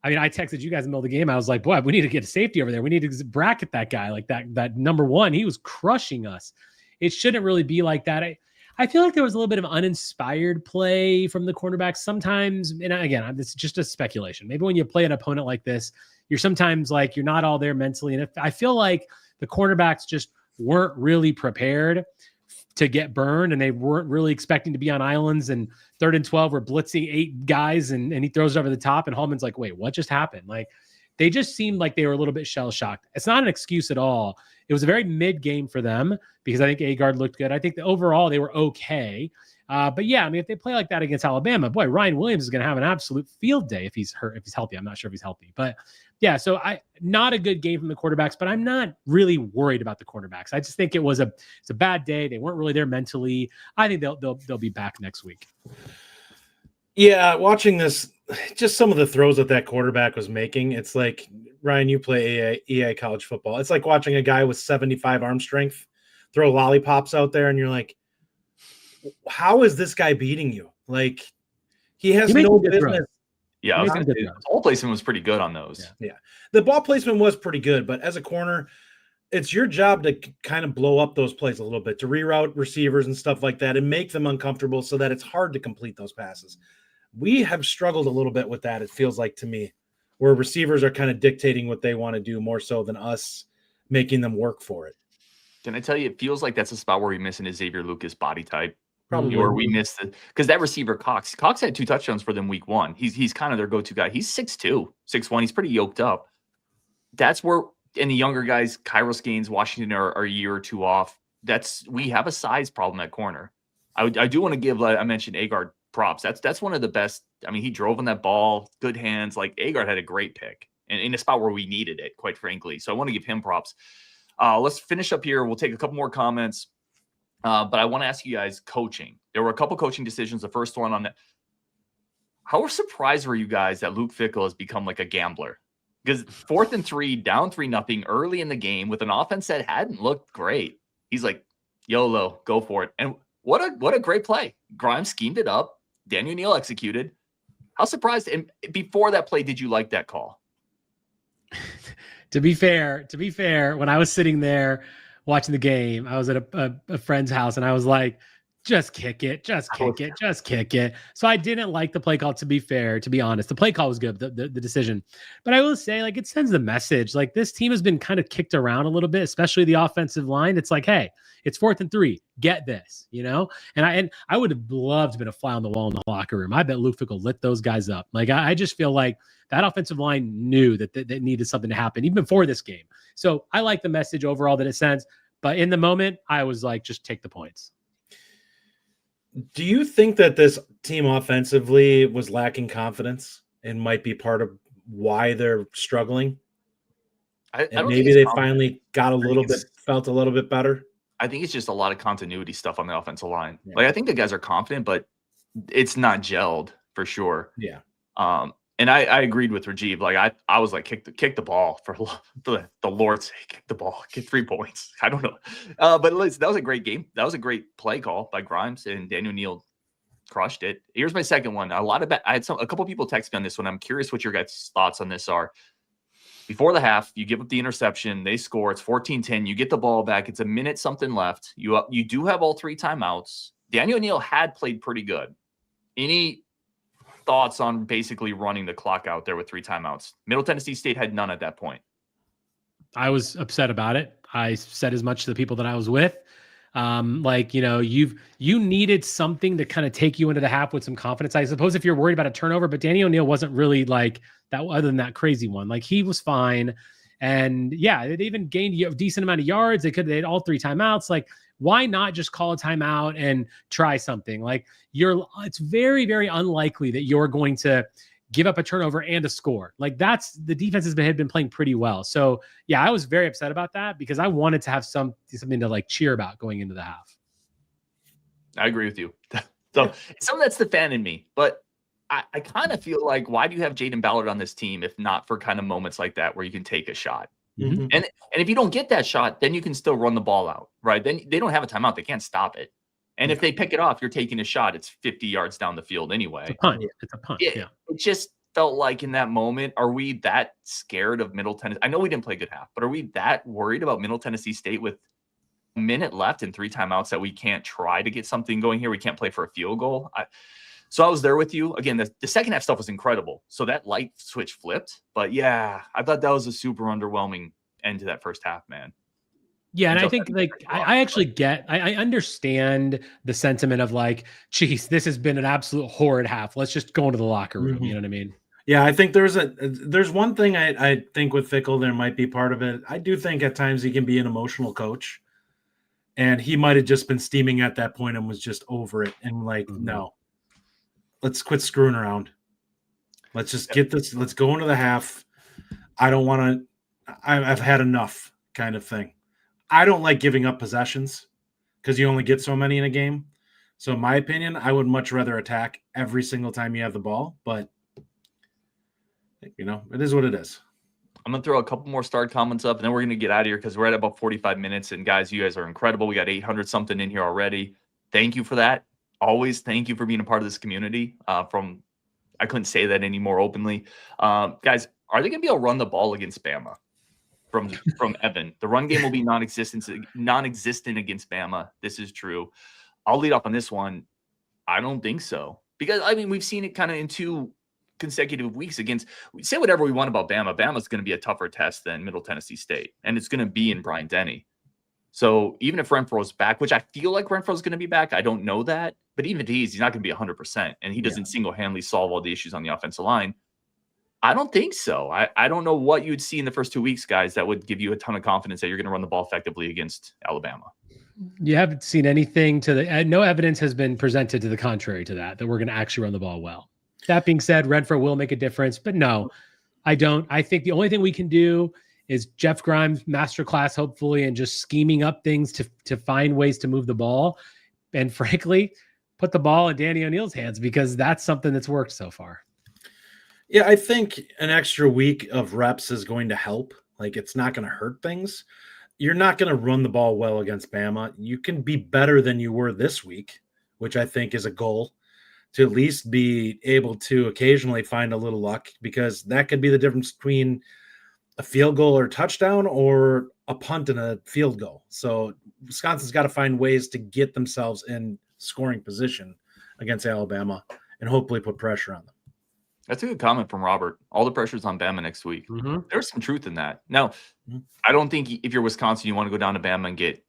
I texted you guys in the middle of the game. I was like, boy, we need to get a safety over there. We need to bracket that guy like that number one. He was crushing us. It shouldn't really be like that. I feel like there was a little bit of uninspired play from the cornerbacks sometimes. And again, it's just a speculation. Maybe when you play an opponent like this, you're sometimes like, you're not all there mentally. And I feel like the cornerbacks just weren't really prepared to get burned, and they weren't really expecting to be on islands, and 3rd and 12 we're blitzing 8 guys and he throws it over the top, and Hallman's like, wait, what just happened? Like, they just seemed like they were a little bit shell-shocked. It's not an excuse at all. It was a very mid game for them because I think Agard looked good. I think that overall they were okay. But yeah, I mean, if they play like that against Alabama, boy, Ryan Williams is going to have an absolute field day if he's hurt, if he's healthy. I'm not sure if he's healthy, but yeah, so not a good game from the quarterbacks, but I'm not really worried about the cornerbacks. I just think it's a bad day. They weren't really there mentally. I think they'll be back next week. Yeah, watching this, just some of the throws that quarterback was making, it's like, Ryan, you play EA college football. It's like watching a guy with 75 arm strength throw lollipops out there, and you're like, how is this guy beating you? Like, he has no business. Yeah, the ball placement was pretty good on those. Yeah, the ball placement was pretty good, but as a corner, it's your job to kind of blow up those plays a little bit, to reroute receivers and stuff like that and make them uncomfortable so that it's hard to complete those passes. We have struggled a little bit with that, it feels like to me, where receivers are kind of dictating what they want to do more so than us making them work for it. Can I tell you, it feels like that's a spot where we missing his Xavier Lucas body type. Probably where we missed it, because that receiver Cox had 2 touchdowns for them week one. He's kind of their go-to guy. He's 6'2", 6'1". He's pretty yoked up. That's where, and the younger guys, Kairos Gaines, Washington are a year or 2 off. We have a size problem at corner. I do want to give, I mentioned Agard props. That's one of the best. I mean, he drove on that ball, good hands. Like, Agard had a great pick and in a spot where we needed it, quite frankly. So I want to give him props. Let's finish up here. We'll take a couple more comments. But I want to ask you guys coaching. There were a couple coaching decisions. The first one on that. how surprised were you guys that Luke Fickell has become like a gambler? Because 4th and 3, down 3-0 early in the game with an offense that hadn't looked great. He's like, YOLO, go for it. And what a great play. Grimes schemed it up. Daniel Neal executed. How surprised? And before that play, did you like that call? To be fair, when I was sitting there watching the game, I was at a friend's house and I was like, just kick it. So I didn't like the play call, to be fair, to be honest. The play call was good, the decision. But I will say, like, it sends the message. Like, this team has been kind of kicked around a little bit, especially the offensive line. It's like, hey, it's 4th and 3. Get this, you know? And I would have loved to have been a fly on the wall in the locker room. I bet Luke Fickell lit those guys up. Like, I just feel like that offensive line knew that needed something to happen, even before this game. So I like the message overall that it sends. But in the moment, I was like, just take the points. Do you think that this team offensively was lacking confidence and might be part of why they're struggling? I don't maybe they finally got felt a little bit better. I think it's just a lot of continuity stuff on the offensive line. Yeah. Like, I think the guys are confident, but it's not gelled for sure. Yeah. And I agreed with Rajiv. Like, I was like, kick the ball for the Lord's sake. Kick the ball. Get 3 points. I don't know. But listen, that was a great game. That was a great play call by Grimes, and Daniel Neal crushed it. Here's my second one. I had a couple people text me on this one. I'm curious what your guys' thoughts on this are. Before the half, you give up the interception. They score. It's 14-10. You get the ball back. It's a minute something left. You do have all 3 timeouts. Daniel Neal had played pretty good. Any thoughts on basically running the clock out there with 3 timeouts? Middle Tennessee State had none at that point. I was upset about it. I said as much to the people that I was with. Like, you know, you needed something to kind of take you into the half with some confidence. I suppose if you're worried about a turnover, but Daniel Neal wasn't really like that, other than that crazy one. Like, he was fine. And yeah, they even gained a decent amount of yards. They had all 3 timeouts. Like, why not just call a timeout and try something? Like, it's very, very unlikely that you're going to give up a turnover and a score. Like, the defense had been playing pretty well. So yeah, I was very upset about that because I wanted to have something to like cheer about going into the half. I agree with you. So some of that's the fan in me, but I kind of feel like, why do you have Jaden Ballard on this team if not for kind of moments like that where you can take a shot? Mm-hmm. And if you don't get that shot, then you can still run the ball out, right? Then they don't have a timeout. They can't stop it. And if they pick it off, you're taking a shot. It's 50 yards down the field anyway. It's a punt. It's a punt. It just felt like in that moment, are we that scared of Middle Tennessee? I know we didn't play a good half, but are we that worried about Middle Tennessee State with a minute left and 3 timeouts that we can't try to get something going here? We can't play for a field goal. So I was there with you. Again, the second half stuff was incredible. So that light switch flipped. But yeah, I thought that was a super underwhelming end to that first half, man. Yeah, and I think like I actually I understand the sentiment of like, geez, this has been an absolute horrid half. Let's just go into the locker room. Mm-hmm. You know what I mean? Yeah, I think there's one thing I think with Fickell, there might be part of it. I do think at times he can be an emotional coach. And he might have just been steaming at that point and was just over it. And like, no, let's quit screwing around. Let's just get this. Let's go into the half. I don't want to. I've had enough kind of thing. I don't like giving up possessions because you only get so many in a game. So in my opinion, I would much rather attack every single time you have the ball. But, you know, it is what it is. I'm going to throw a couple more start comments up, and then we're going to get out of here because we're at about 45 minutes. And, guys, you guys are incredible. We got 800-something in here already. Thank you for that. Always thank you for being a part of this community. I couldn't say that any more openly. Guys, are they going to be able to run the ball against Bama? From Evan, the run game will be non-existent against Bama. This is true. I'll lead off on this one. I don't think so, because I mean we've seen it kind of in 2 consecutive weeks against. We say whatever we want about Bama. Bama's going to be a tougher test than Middle Tennessee State, and it's going to be in Bryant-Denny. So even if Renfro's back, which I feel like Renfro's going to be back, I don't know that, but even if he's not going to be 100%, and he doesn't single-handedly solve all the issues on the offensive line. I don't think so. I don't know what you'd see in the first 2 weeks, guys, that would give you a ton of confidence that you're going to run the ball effectively against Alabama. You haven't seen anything no evidence has been presented to the contrary to that we're going to actually run the ball well. That being said, Renfro will make a difference, but no, I don't. I think the only thing we can do is Jeff Grimes masterclass, hopefully, and just scheming up things to find ways to move the ball. And frankly, put the ball in Danny O'Neill's hands because that's something that's worked so far. Yeah, I think an extra week of reps is going to help. Like, it's not going to hurt things. You're not going to run the ball well against Bama. You can be better than you were this week, which I think is a goal, to at least be able to occasionally find a little luck, because that could be the difference between a field goal or touchdown or a punt and a field goal. So Wisconsin's got to find ways to get themselves in scoring position against Alabama and hopefully put pressure on them. That's a good comment from Robert. All the pressure's on Bama next week. Mm-hmm. There's some truth in that. Now, I don't think if you're Wisconsin, you want to go down to Bama and get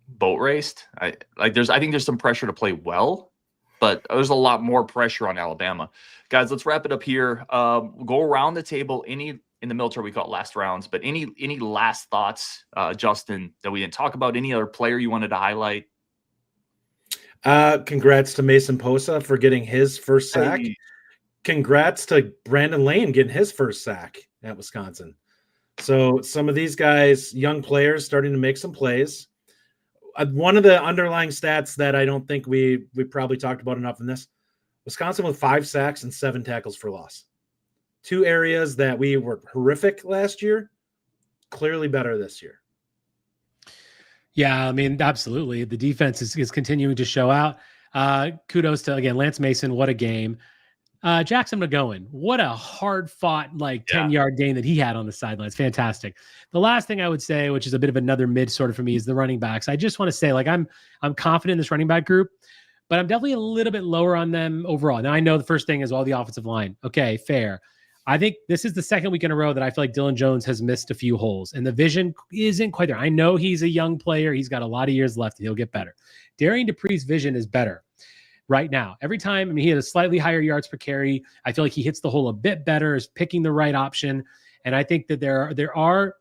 boat raced. I think there's some pressure to play well, but there's a lot more pressure on Alabama. Guys, let's wrap it up here. Go around the table. In the military, we call it last rounds, but any last thoughts, Justin, that we didn't talk about? Any other player you wanted to highlight? Congrats to Mason Posa for getting his first sack. Hey. Congrats to Brandon Lane getting his first sack at Wisconsin. So some of these guys, young players, starting to make some plays. One of the underlying stats that I don't think we probably talked about enough in this, Wisconsin with 5 sacks and 7 tackles for loss. 2 areas that we were horrific last year, clearly better this year. Yeah, I mean, absolutely. The defense is continuing to show out. Kudos to, again, Lance Mason. What a game. Jackson McGowan, what a hard-fought, 10-yard gain that he had on the sidelines. Fantastic. The last thing I would say, which is a bit of another mid sort of for me, is the running backs. I just want to say, I'm confident in this running back group, but I'm definitely a little bit lower on them overall. Now, I know the first thing is all the offensive line. Okay, fair. I think this is the second week in a row that I feel like Dylan Jones has missed a few holes, and the vision isn't quite there. I know he's a young player. He's got a lot of years left, and he'll get better. Darian Dupree's vision is better right now. Every time, he had a slightly higher yards per carry. I feel like he hits the hole a bit better, is picking the right option. And I think that there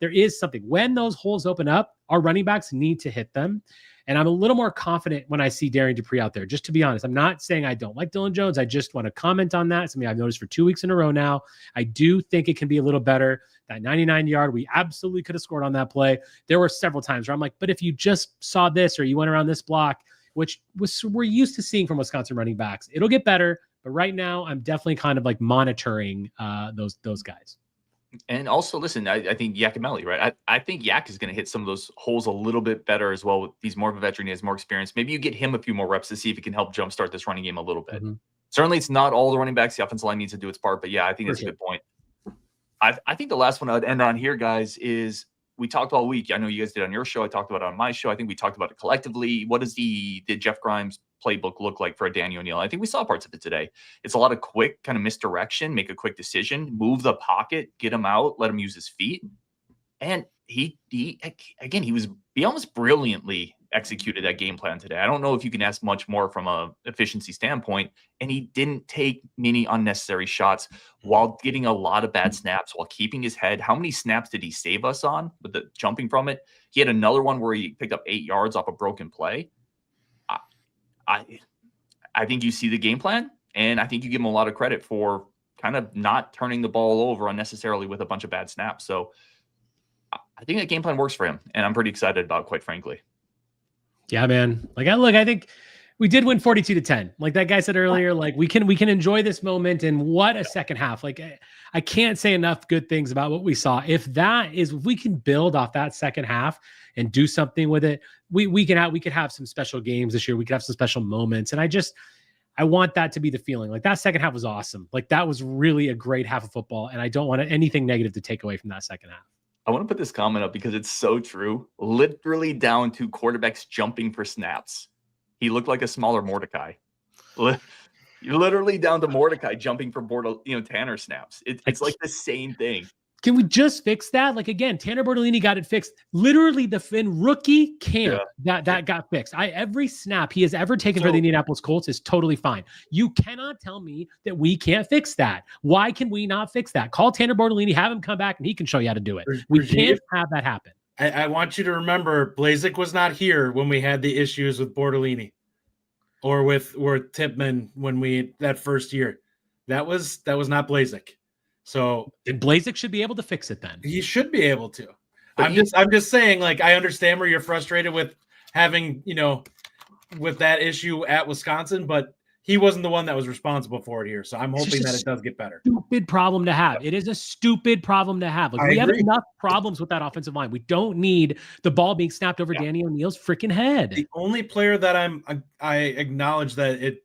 is something. When those holes open up, our running backs need to hit them. And I'm a little more confident when I see Darian Dupree out there, just to be honest. I'm not saying I don't like Dylan Jones. I just want to comment on that. It's something I've noticed for 2 weeks in a row now. I do think it can be a little better. That 99-yard, we absolutely could have scored on that play. There were several times where I'm like, but if you just saw this or you went around this block, which we're used to seeing from Wisconsin running backs, it'll get better. But right now, I'm definitely kind of monitoring those guys. And also, listen, I think Yakimelli, right? I think Yak is going to hit some of those holes a little bit better as well. He's more of a veteran. He has more experience. Maybe you get him a few more reps to see if he can help jumpstart this running game a little bit. Mm-hmm. Certainly, it's not all the running backs. The offensive line needs to do its part. But, yeah, I think that's a good point. I think the last one I would end on here, guys, is we talked all week. I know you guys did on your show. I talked about it on my show. I think we talked about it collectively. What does the Jeff Grimes playbook look like for a Danny O'Neill? I think we saw parts of it today. It's a lot of quick kind of misdirection, make a quick decision, move the pocket, get him out, let him use his feet. And he almost brilliantly executed that game plan today. I don't know if you can ask much more from a efficiency standpoint. And he didn't take many unnecessary shots while getting a lot of bad snaps, while keeping his head. How many snaps did he save us on with the jumping from it? He had another one where he picked up 8 yards off a broken play. I think you see the game plan, and I think you give him a lot of credit for kind of not turning the ball over unnecessarily with a bunch of bad snaps. So I think that game plan works for him, and I'm pretty excited about it, quite frankly. Yeah, man. I think we did win 42-10. Like that guy said earlier, we can enjoy this moment, and what a second half. I can't say enough good things about what we saw. If we can build off that second half and do something with it, we could have some special games this year. We could have some special moments. And I want that to be the feeling. That second half was awesome. That was really a great half of football. And I don't want anything negative to take away from that second half. I want to put this comment up because it's so true. Literally down to quarterbacks jumping for snaps. He looked like a smaller Mordecai. Literally down to Mordecai jumping for Tanner snaps. It's like the same thing. Can we just fix that? Again, Tanner Bortolini got it fixed. Literally, in rookie camp, that got fixed. Every snap he has ever taken for the Indianapolis Colts is totally fine. You cannot tell me that we can't fix that. Why can we not fix that? Call Tanner Bortolini, have him come back, and he can show you how to do it. We can't have that happen. I want you to remember, Blazek was not here when we had the issues with Bortolini or with Tipman that first year. That was not Blazek. So then Blazek should be able to fix it then. He should be able to. I'm just saying, I understand where you're frustrated with having, with that issue at Wisconsin, but he wasn't the one that was responsible for it here. So I'm hoping that it does get better. Stupid problem to have. It is a stupid problem to have. Like, we have enough problems with that offensive line. We don't need the ball being snapped over Danny O'Neal's freaking head. The only player that I acknowledge that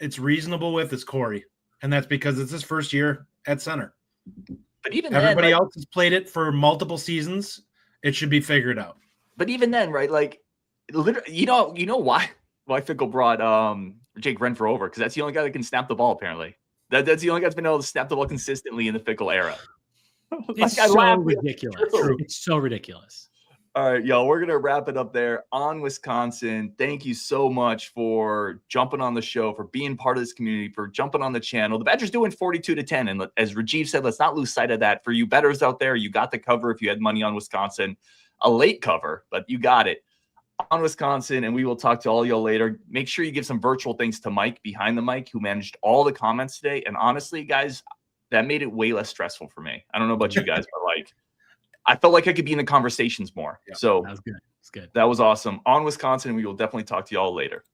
it's reasonable with is Corey, and that's because it's his first year at center. But even everybody then, else has played it for multiple seasons. It should be figured out. But even then, right? Like, literally, you know why Fickle brought Jake Renfro over, because that's the only guy that can snap the ball. Apparently, that's the only guy that's been able to snap the ball consistently in the Fickle era. It's so ridiculous. It's so ridiculous. All right, y'all, we're going to wrap it up there on Wisconsin. Thank you so much for jumping on the show, for being part of this community, for jumping on the channel. The Badgers doing 42-10. And as Rajiv said, let's not lose sight of that. For you bettors out there, you got the cover if you had money on Wisconsin. A late cover, but you got it on Wisconsin. And we will talk to all y'all later. Make sure you give some virtual thanks to Mike behind the mic, who managed all the comments today. And honestly, guys, that made it way less stressful for me. I don't know about you guys, but like, I felt like I could be in the conversations more. Yeah, so that was good. It's good. That was awesome. On Wisconsin, we will definitely talk to y'all later.